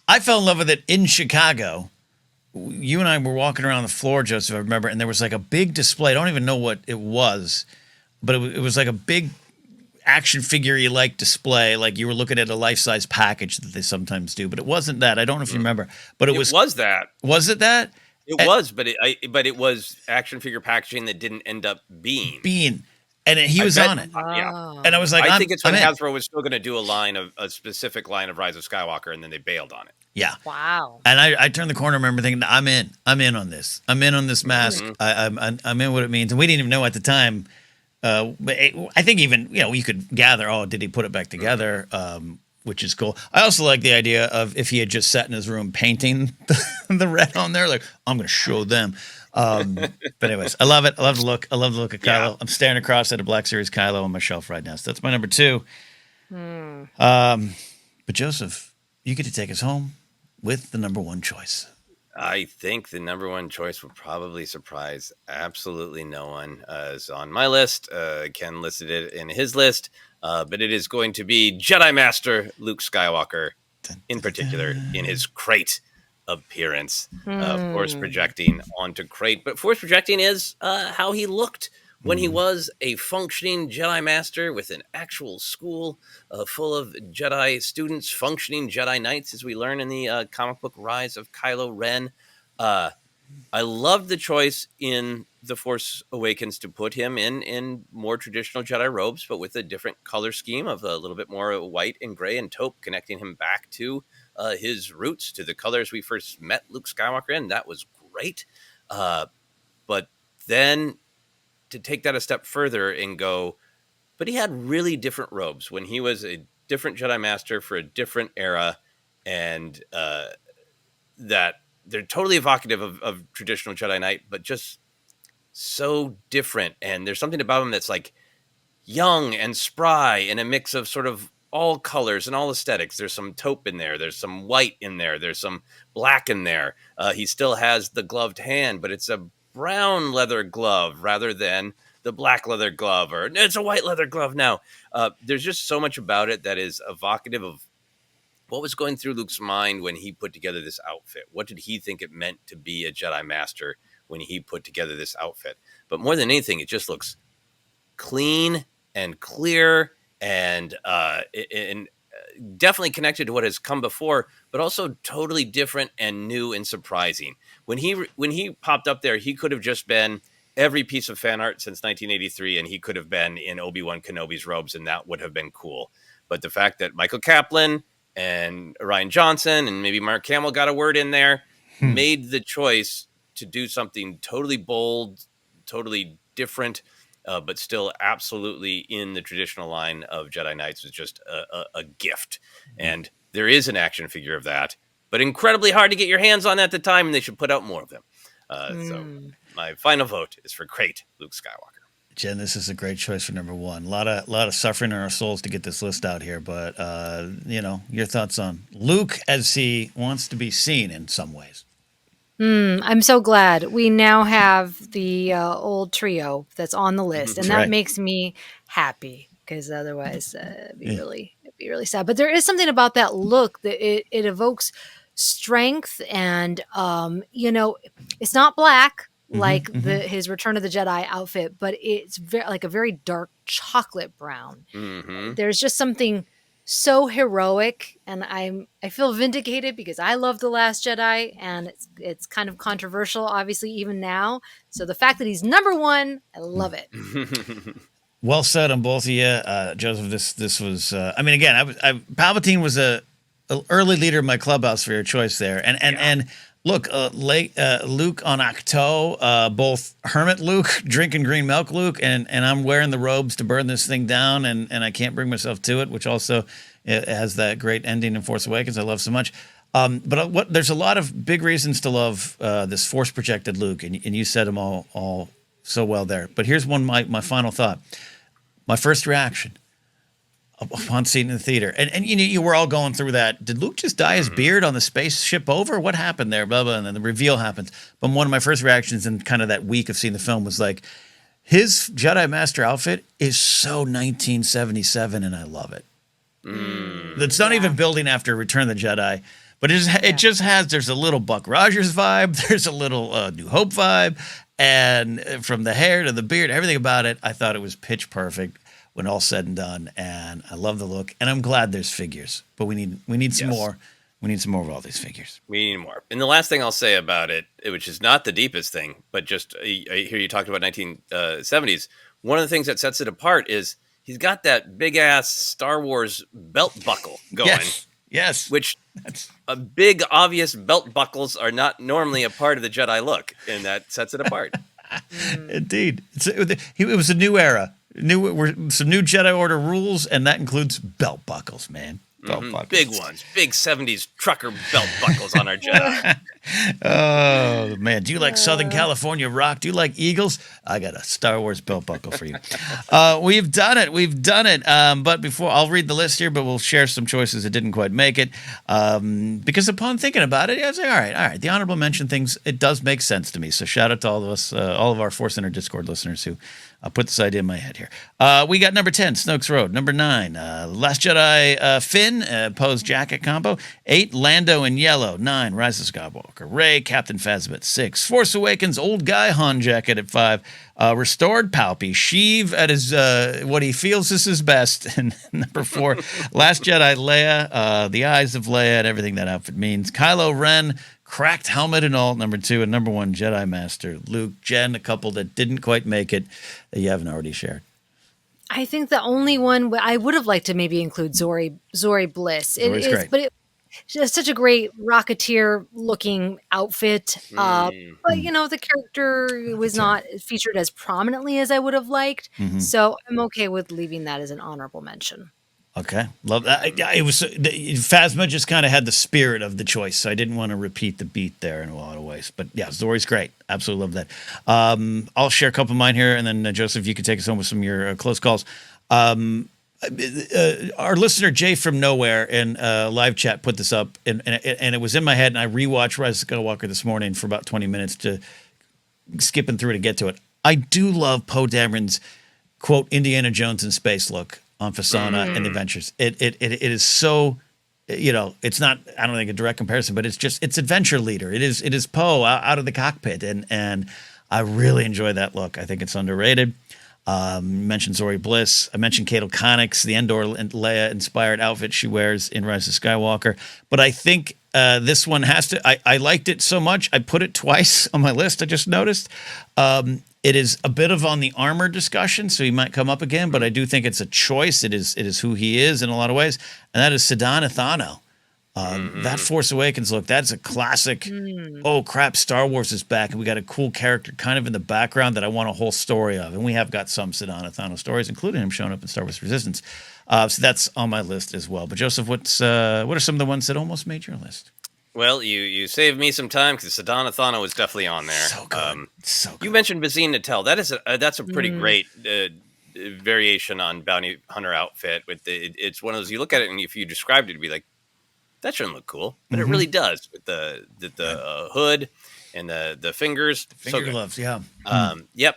I fell in love with it in Chicago. You and I were walking around the floor, Joseph, I remember, and there was like a big display. I don't even know what it was, but it was like a big action figure-y like display, like you were looking at a life-size package that they sometimes do, but it wasn't that. I don't know if you remember, but it was that. Was it that? It was, but it was action figure packaging that didn't end up being. And he was on it. Yeah. And I was like, I think it's when Hasbro was still going to do a specific line of Rise of Skywalker, and then they bailed on it. Yeah. Wow. And I turned the corner, remember thinking, I'm in on this. I'm in on this mask. I'm in what it means. And we didn't even know at the time. But I think even, you could gather, did he put it back together? Which is cool. I also like the idea of if he had just sat in his room painting the red on there, like, I'm going to show them. But anyways, I love it. I love the look. I love the look of Kylo. Yeah. I'm staring across at a Black Series Kylo on my shelf right now. So that's my number 2. But Joseph, you get to take us home with the number 1 choice. I think the number 1 choice will probably surprise absolutely no one. It's on my list. Ken listed it in his list, but it is going to be Jedi Master Luke Skywalker, in particular, in his crate appearance. Force projecting onto crate, but force projecting is how he looked when he was a functioning Jedi Master with an actual school full of Jedi students, functioning Jedi Knights, as we learn in the comic book Rise of Kylo Ren. I loved the choice in The Force Awakens to put him in more traditional Jedi robes, but with a different color scheme of a little bit more white and gray and taupe, connecting him back to his roots, to the colors we first met Luke Skywalker in. That was great. But then to take that a step further and go, but he had really different robes when he was a different Jedi Master for a different era, and that they're totally evocative of traditional Jedi Knight, but just so different. And there's something about him that's like young and spry and a mix of sort of all colors and all aesthetics. There's some taupe in there. There's some white in there. There's some black in there. He still has the gloved hand, but it's a brown leather glove rather than the black leather glove, or it's a white leather glove now. There's just so much about it that is evocative of what was going through Luke's mind when he put together this outfit. What did he think it meant to be a Jedi Master when he put together this outfit? But more than anything, it just looks clean and clear and definitely connected to what has come before, but also totally different and new and surprising. When he popped up there, he could have just been every piece of fan art since 1983, and he could have been in Obi-Wan Kenobi's robes, and that would have been cool. But the fact that Michael Kaplan and Ryan Johnson and maybe Mark Hamill got a word in there, made the choice to do something totally bold, totally different, but still absolutely in the traditional line of Jedi Knights, was just a gift. And there is an action figure of that, but incredibly hard to get your hands on at the time, and they should put out more of them. So my final vote is for great Luke Skywalker. Jen, this is a great choice for number one. A lot of suffering in our souls to get this list out here, but your thoughts on Luke as he wants to be seen in some ways. I'm so glad we now have the old trio that's on the list, and that makes me happy, because otherwise it'd be really sad. But there is something about that look that it evokes strength, and it's not black like his Return of the Jedi outfit, but it's like a very dark chocolate brown. There's just something so heroic, and I feel vindicated because I love The Last Jedi, and it's kind of controversial, obviously, even now. So the fact that he's number one, I love it. Well said on both of you, Joseph. This was. Again, Palpatine was a early leader of my clubhouse for your choice there, and look, Luke on Octo, both Hermit Luke, drinking green milk Luke, and I'm wearing the robes to burn this thing down, and I can't bring myself to it, which also has that great ending in Force Awakens I love so much. But there's a lot of big reasons to love this Force projected Luke, and you said them all so well there. But here's my final thought. My first reaction upon seeing it in the theater, and you were all going through that. Did Luke just dye his beard on the spaceship over? What happened there? Blah blah. And then the reveal happens. But one of my first reactions in kind of that week of seeing the film was like, his Jedi Master outfit is so 1977, and I love it. It's not even building after Return of the Jedi, but it just has. There's a little Buck Rogers vibe. There's a little New Hope vibe, and from the hair to the beard, everything about it, I thought it was pitch perfect when all said and done, and I love the look, and I'm glad there's figures, but we need some more. We need some more of all these figures. We need more. And the last thing I'll say about it, which is not the deepest thing, but just I hear you talked about 1970s. One of the things that sets it apart is he's got that big ass Star Wars belt buckle going. Yes. Which a big obvious belt buckles are not normally a part of the Jedi look, and that sets it apart. Indeed, it was a new era. Some new Jedi Order rules, and that includes belt buckles, man. Belt buckles. Big ones. Big 70s trucker belt buckles on our Jedi. Oh, man. Do you like Southern California rock? Do you like Eagles? I got a Star Wars belt buckle for you. We've done it. But before, I'll read the list here, but we'll share some choices that didn't quite make it. Because upon thinking about it, I was like, all right. The honorable mention things, it does make sense to me. So shout out to all of us, all of our ForceCenter Discord listeners who put this idea in my head here. We got number 10, Snoke's Road. Number 9, Last Jedi Finn, Poe's jacket combo. 8, Lando in yellow. 9, Rise of Skywalker. Rey, Captain Phasma at 6. Force Awakens, old guy Han jacket at 5. Restored Palpy. Sheev at his what he feels is his best. And number 4, Last Jedi Leia, the eyes of Leia and everything that outfit means. Kylo Ren, cracked helmet and all, number 2, and number 1, Jedi Master Luke. Jen, a couple that didn't quite make it that you haven't already shared. I think the only one I would have liked to maybe include Zori Bliss. It Zori's is, great. but she has such a great Rocketeer looking outfit. But the character was not featured as prominently as I would have liked. So I'm okay with leaving that as an honorable mention. Okay, love that. It was Phasma just kind of had the spirit of the choice, so I didn't want to repeat the beat there in a lot of ways. But yeah, Zori's great. Absolutely love that. I'll share a couple of mine here, and then Joseph, you can take us home with some of your close calls. Our listener Jay from Nowhere in live chat put this up, and it was in my head, and I rewatched Rise of Skywalker this morning for about 20 minutes to skipping through to get to it. I do love Poe Dameron's quote Indiana Jones in space look on Fasana and the Adventures. It is so, it's not, I don't think a direct comparison, but it's adventure leader. It is Poe out of the cockpit, and I really enjoy that look. I think it's underrated. You mentioned Zori Bliss. I mentioned Kato Konix, the Endor and Leia-inspired outfit she wears in Rise of Skywalker. But I think this one has to... I liked it so much, I put it twice on my list, I just noticed. It is a bit of on the armor discussion, so he might come up again, but I do think it's a choice. It is who he is in a lot of ways, and that is Sedana Thano. That Force Awakens look, that's a classic. Oh crap, Star Wars is back, and we got a cool character kind of in the background that I want a whole story of, and we have got some Sedana Thano stories, including him showing up in Star Wars Resistance. So that's on my list as well. But Joseph, what are some of the ones that almost made your list? Well, you saved me some time because Sedana Thano was definitely on there. So good. So good. You mentioned Bazine Natel. That's a pretty great variation on Bounty Hunter outfit. It's one of those, you look at it and if you described it, it'd be like, that shouldn't look cool, but it really does with the hood and the fingers. The finger gloves, yeah. Yep.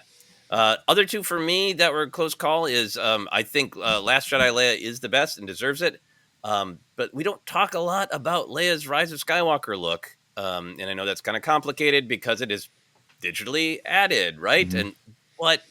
Other two for me that were a close call is I think Last Jedi Leia is the best and deserves it. But we don't talk a lot about Leia's Rise of Skywalker look. And I know that's kind of complicated because it is digitally added, right? But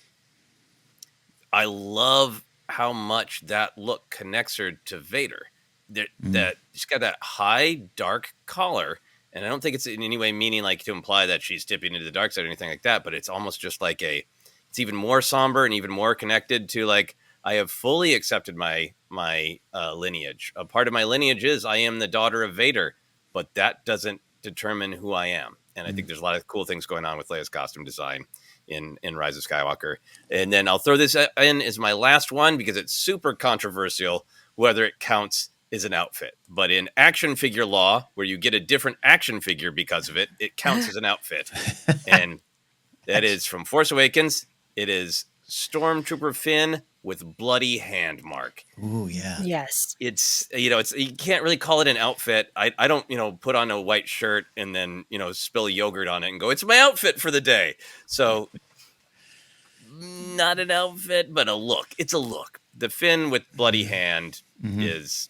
I love how much that look connects her to Vader. That she's got that high, dark collar. And I don't think it's in any way meaning like to imply that she's tipping into the dark side or anything like that. But it's almost just like it's even more somber and even more connected to like, I have fully accepted my lineage. A part of my lineage is I am the daughter of Vader, but that doesn't determine who I am. And I think there's a lot of cool things going on with Leia's costume design in Rise of Skywalker. And then I'll throw this in as my last one because it's super controversial whether it counts as an outfit. But in action figure law, where you get a different action figure because of it, it counts as an outfit. And that is from Force Awakens. It is Stormtrooper Finn with bloody hand mark. Ooh, yeah. Yes. It's you can't really call it an outfit. I don't, put on a white shirt and then, spill yogurt on it and go, it's my outfit for the day. So not an outfit, but a look. It's a look. The Finn with bloody hand it's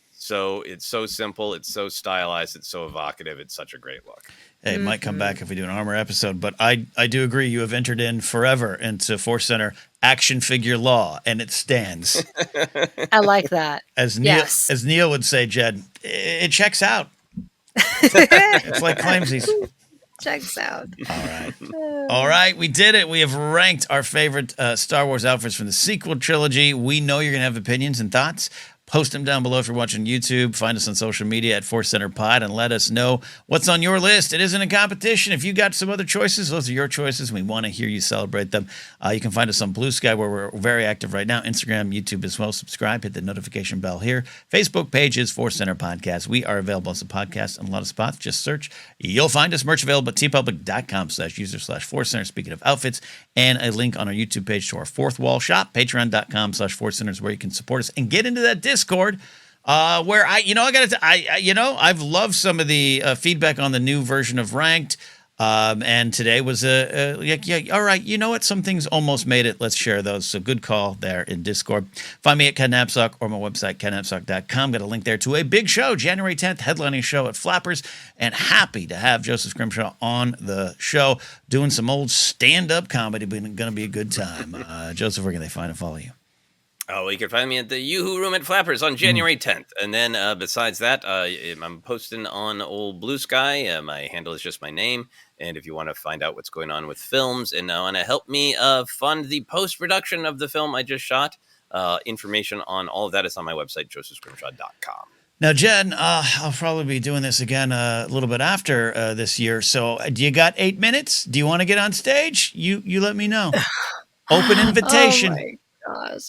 so simple. It's so stylized. It's so evocative. It's such a great look. Hey, it might come back if we do an armor episode, but I do agree. You have entered in forever into ForceCenter action figure law, and it stands. I like that. As Neil would say, Jed, it checks out. It's like Clamsies. Checks out. All right, we did it. We have ranked our favorite Star Wars outfits from the sequel trilogy. We know you're going to have opinions and thoughts. Post them down below if you're watching YouTube. Find us on social media at ForceCenter Pod and let us know what's on your list. It isn't a competition. If you got some other choices, those are your choices. We want to hear you celebrate them. You can find us on Blue Sky, where we're very active right now. Instagram, YouTube as well. Subscribe. Hit the notification bell here. Facebook page is ForceCenter Podcast. We are available as a podcast in a lot of spots. Just search. You'll find us. Merch available at tpublic.com/user/ForceCenter. Speaking of outfits, and a link on our YouTube page to our Fourth Wall shop. Patreon.com/ForceCenter is where you can support us and get into that Discord, where I've loved some of the feedback on the new version of Ranked, and today was all right. You know what? Some things almost made it. Let's share those. So good call there in Discord. Find me at Ken Napzok or my website kennapzok.com. Got a link there to a big show, January 10th, headlining show at Flappers, and happy to have Joseph Scrimshaw on the show doing some old stand-up comedy. Going to be a good time. Joseph, where can they find and follow you? Oh, you can find me at the Yoo-Hoo Room at Flappers on January 10th. And then besides that, I'm posting on old Blue Sky. My handle is just my name. And if you want to find out what's going on with films and want to help me fund the post-production of the film I just shot, information on all of that is on my website, josephscrimshaw.com. Now, Jen, I'll probably be doing this again a little bit after this year. So do you got 8 minutes? Do you want to get on stage? You let me know. Open invitation.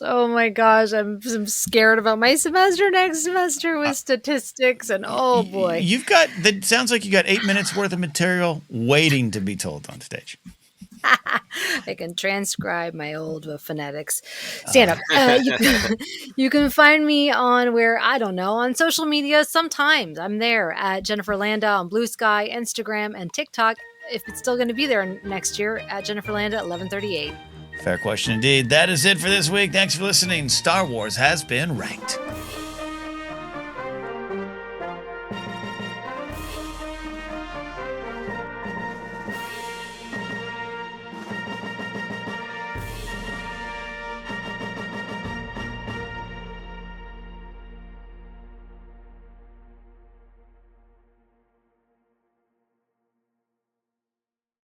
Oh my gosh, I'm scared about my semester next semester with statistics, and oh boy. That sounds like you got 8 minutes worth of material waiting to be told on stage. I can transcribe my old phonetics. Stand up. You can find me on on social media. Sometimes I'm there at Jennifer Landa on Blue Sky, Instagram, and TikTok. If it's still going to be there next year, at Jennifer Landa 1138. Fair question indeed. That is it for this week. Thanks for listening. Star Wars has been ranked.